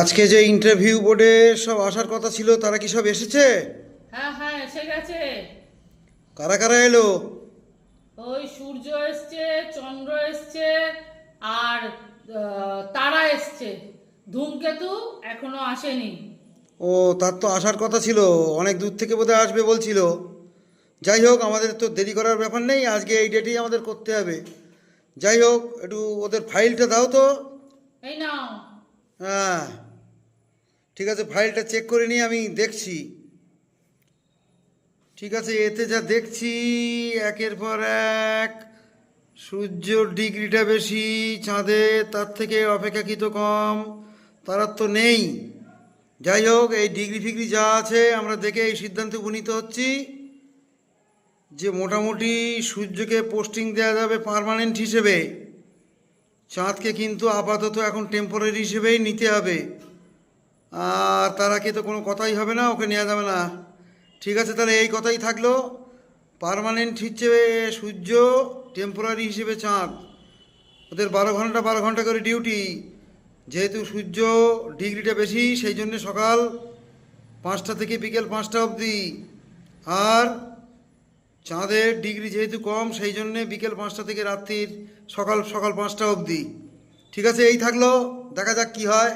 আজকে যে ইন্টারভিউ বোর্ডে সব আসার কথা ছিল তারা কি সব এসেছে? হ্যাঁ হ্যাঁ এসে গেছে। কারা কারা এলো? ওই সূর্য এসছে, চন্দ্র এসছে, আর তারা এসছে। ধূমকেতু এখনো আসেনি। ও, তার তো আসার কথা ছিল, অনেক দূর থেকে বোধহয় আসবে বলছিল। যাই হোক, আমাদের তো দেরি করার ব্যাপার নেই, আজকে এই ডেটেই আমাদের করতে হবে। যাই হোক, একটু ওদের ফাইলটা দাও তো। এই নাও। হ্যাঁ, ঠিক আছে, ফাইলটা চেক করে নিয়ে আমি দেখছি। ঠিক আছে, এতে যা দেখছি একের পর এক সূর্যর ডিগ্রিটা বেশি, চাঁদের তার থেকে অপেক্ষাকৃত কম, তারা তো নেই। যাই হোক, এই ডিগ্রি ফিগ্রি যা আছে আমরা দেখে এই সিদ্ধান্তে উপনীত হচ্ছি যে মোটামুটি সূর্যকে পোস্টিং দেওয়া যাবে পার্মানেন্ট হিসেবে, চাঁদকে কিন্তু আপাতত এখন টেম্পোরারি হিসেবেই নিতে হবে। আর তারাকে তো কোনো কথাই হবে না, ওকে নেওয়া যাবে না। ঠিক আছে, তাহলে এই কথাই থাকলো, পার্মানেন্ট হিসেবে সূর্য, টেম্পোরারি হিসেবে চাঁদ। ওদের 12 ঘন্টা 12 ঘন্টা করে ডিউটি। যেহেতু সূর্য ডিগ্রিটা বেশি সেই জন্যে সকাল 5টা থেকে বিকেল 5টা অবধি, আর চাঁদের ডিগ্রি যেহেতু কম সেই জন্যে বিকেল 5টা থেকে রাত্রির সকাল সকাল 5টা অবধি। ঠিক আছে, এই থাকলো, দেখা যাক কি হয়।